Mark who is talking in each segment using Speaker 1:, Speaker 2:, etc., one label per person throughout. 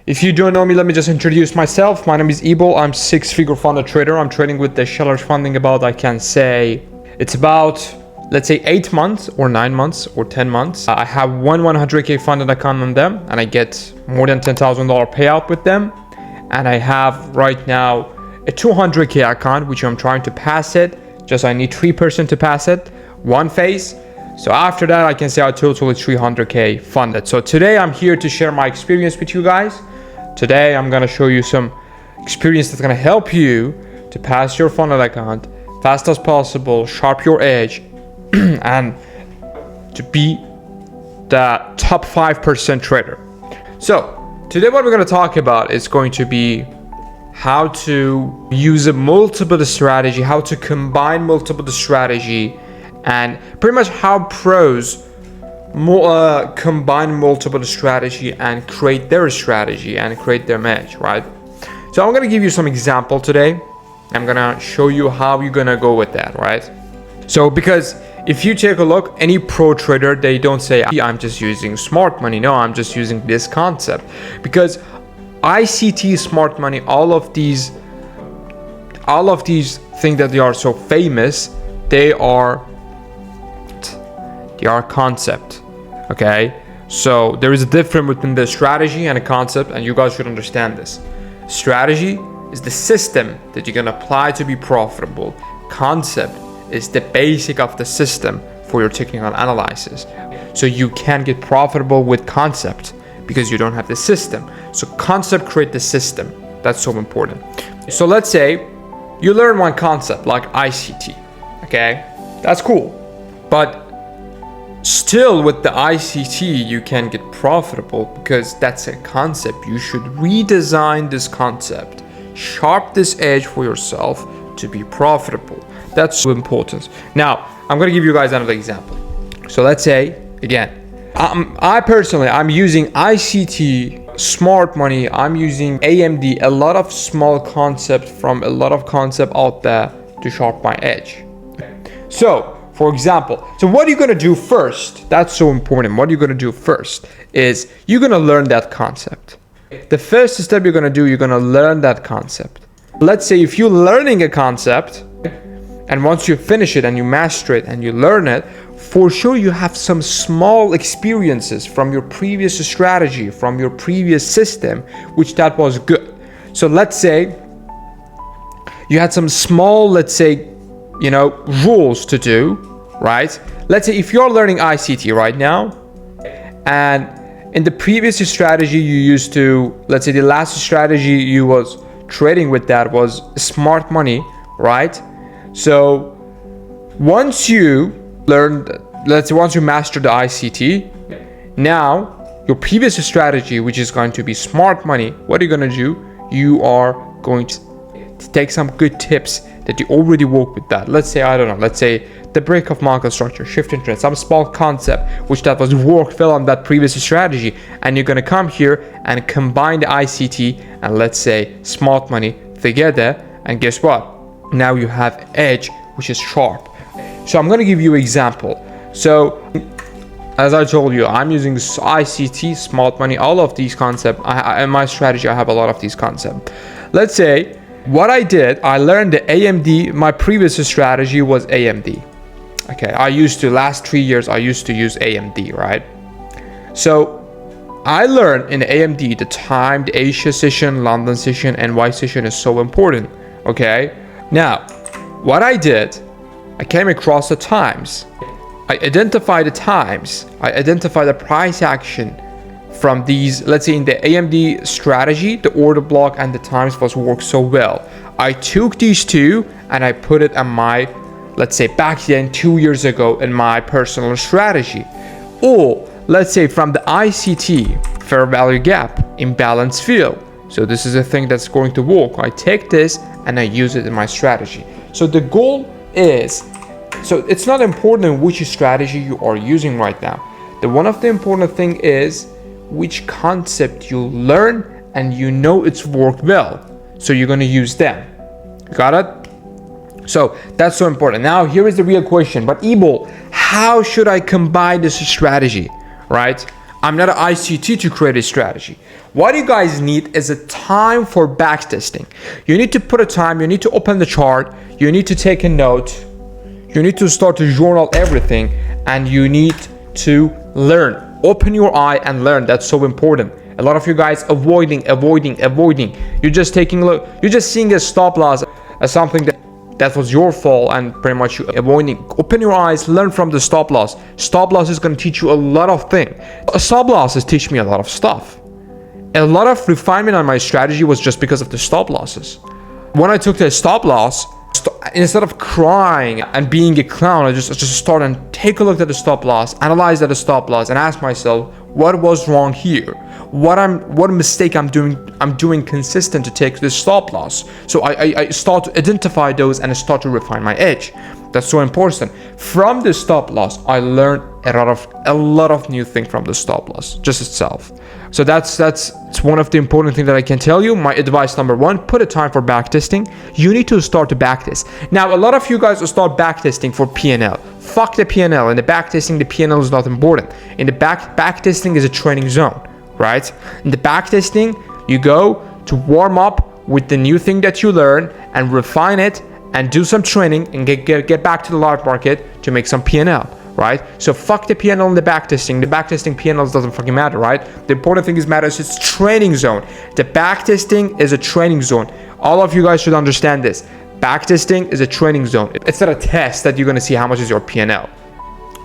Speaker 1: If you don't know me, let me just introduce myself. My name is Ebol. I'm six-figure funded trader. I'm trading with the Shellers funding about, I can say, it's about, let's say 8 months or 9 months or 10 months. I have one 100K funded account on them and I get more than $10,000 payout with them. And I have right now a 200K account, which I'm trying to pass it. Just I need 3% to pass it, one phase. So after that, I can say I totally 300K funded. So today I'm here to share my experience with you guys. Today I'm gonna show you some experience that's gonna help you to pass your funded account fast as possible, sharp your edge, and to be the top 5% trader. So today what we're gonna talk about is going to be how to use a multiple strategy, how to combine multiple strategy, and pretty much how pros combine multiple strategy and create their strategy and create their match, right? So I'm gonna give you some example today. I'm gonna show you how you're gonna go with that, right? So because if you take a look, any pro trader, they don't say I'm just using smart money. No, I'm just using this concept, because ICT, smart money, all of these things that they are so famous, they are concept. Okay, so there is a difference between the strategy and a concept, and you guys should understand this. Strategy is the system that you're gonna apply to be profitable. Concept is the basic of the system for your technical analysis. So you can get profitable with concept because you don't have the system. So concept create the system. That's so important. So let's say you learn one concept like ICT. Okay, that's cool, but still with the ICT you can get profitable because that's a concept. You should redesign this concept, sharp this edge for yourself to be profitable. That's so important. Now I'm gonna give you guys another example. So let's say again, I'm using ICT, smart money, I'm using AMD, a lot of small concept from a lot of concept out there to sharp my edge. So for example, so what are you gonna do first? That's so important. What you're gonna do first is you're gonna learn that concept. The first step you're gonna do, you're gonna learn that concept. Let's say if you're learning a concept, and once you finish it and you master it and you learn it, for sure you have some small experiences from your previous strategy, from your previous system, which that was good. So let's say you had some small, let's say, rules to do, right? Let's say if you're learning ICT right now, and in the previous strategy you used to, let's say the last strategy you was trading with that was smart money, right? So once you learned, let's say once you master the ICT, now your previous strategy, which is going to be smart money, what are you going to do? You are going to take some good tips that you already work with that. Let's say, I don't know, let's say the break of market structure, shifting trend, some small concept which that was worked well on that previous strategy, and you're gonna come here and combine the ICT and let's say smart money together, and guess what? Now you have edge which is sharp. So I'm gonna give you an example. So as I told you, I'm using ICT, smart money, all of these concepts. In my strategy, I have a lot of these concepts. Let's say what I did, I learned the AMD. My previous strategy was AMD. Okay, last 3 years, I used to use AMD, right? So I learned in AMD the time, the Asia session, London session, NY session is so important. Okay, now what I did, I came across the times. I identified the times. I identified the price action from these. Let's say in the AMD strategy, the order block and the times was worked so well. I took these two and I put it on my, let's say back then 2 years ago, in my personal strategy. Or let's say from the ICT, fair value gap, imbalance field. So this is a thing that's going to work. I take this and I use it in my strategy. So the goal is, so it's not important which strategy you are using right now. One of the important thing is which concept you learn and it's worked well. So you're going to use them. Got it? So that's so important. Now here is the real question. But Ebol, how should I combine this strategy? Right? I'm not an ICT to create a strategy. What you guys need is a time for backtesting. You need to put a time, you need to open the chart, you need to take a note, you need to start to journal everything, and you need to learn. Open your eye and learn. That's so important. A lot of you guys avoiding. You're just taking a look, you're just seeing a stop loss as something that was your fault, and pretty much you avoiding. Open your eyes, learn from the stop loss. Stop loss is going to teach you a lot of things. Stop losses teach me a lot of stuff. A lot of refinement on my strategy was just because of the stop losses. When I took the stop loss, instead of crying and being a clown, I just start and take a look at the stop loss, analyze that the stop loss, and ask myself, what was wrong here? What mistake I'm doing consistent to take this stop loss? So I start to identify those and I start to refine my edge. That's so important. From the stop loss, I learned a lot of new things from the stop loss just itself. So that's one of the important things that I can tell you. My advice number one: put a time for backtesting. You need to start to backtest. Now, a lot of you guys will start backtesting for P&L. Fuck the P&L. In the backtesting, the P&L is not important. In the backtesting is a training zone, right? In the backtesting, you go to warm up with the new thing that you learn and refine it and do some training and get back to the live market to make some P&L, right? So fuck the P&L and the backtesting. The backtesting P&Ls doesn't fucking matter, right? The important thing is matters, it's training zone. The backtesting is a training zone. All of you guys should understand this. Backtesting is a training zone. It's not a test that you're gonna see how much is your P&L.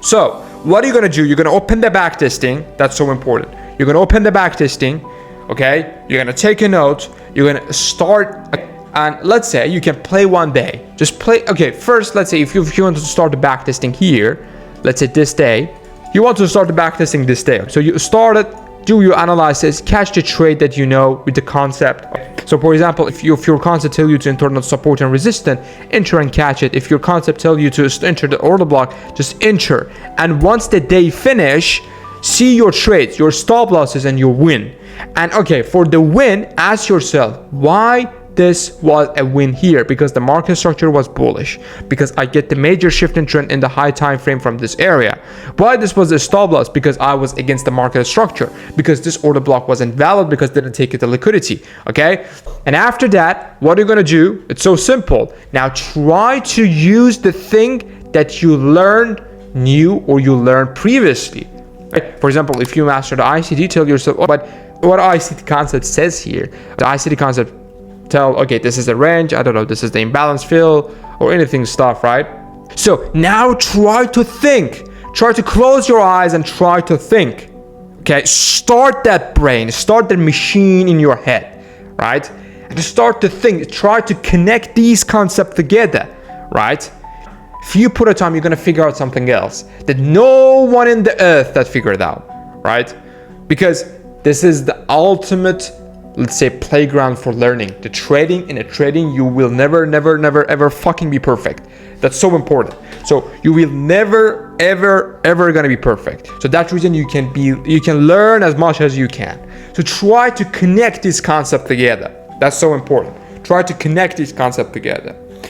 Speaker 1: So what are you gonna do? You're gonna open the backtesting. That's so important. You're gonna open the backtesting, okay? You're gonna take a note. You're gonna start, and let's say you can play one day. Just play. Okay, first, let's say if you want to start the backtesting here, let's say this day, you want to start the backtesting this day. So you start it, do your analysis, catch the trade that you know with the concept. So for example, if your concept tell you to internal support and resistance, enter and catch it. If your concept tell you to enter the order block, just enter. And once the day finish, see your trades, your stop losses, and your win. And okay, for the win, ask yourself, why this was a win here? Because the market structure was bullish, because I get the major shift in trend in the high time frame from this area. Why this was a stop loss? Because I was against the market structure, because this order block wasn't valid, because it didn't take it the liquidity. Okay, and after that, what are you gonna do? It's so simple. Now try to use the thing that you learned new or you learned previously. For example, if you master the ICT, tell yourself, oh, but what ICT concept says here, the ICT concept tell, okay, this is the range, I don't know, this is the imbalance fill or anything stuff, right? So now try to think, try to close your eyes and try to think. Okay, start that brain, start the machine in your head, right? And start to think, try to connect these concepts together, right? If you put a time, you're gonna figure out something else that no one in the earth that figured out, right? Because this is the ultimate, let's say, playground for learning. The trading, in a trading, you will never ever fucking be perfect. That's so important. So you will never ever gonna be perfect. So that's the reason you can learn as much as you can. So try to connect this concept together. That's so important. Try to connect these concepts together.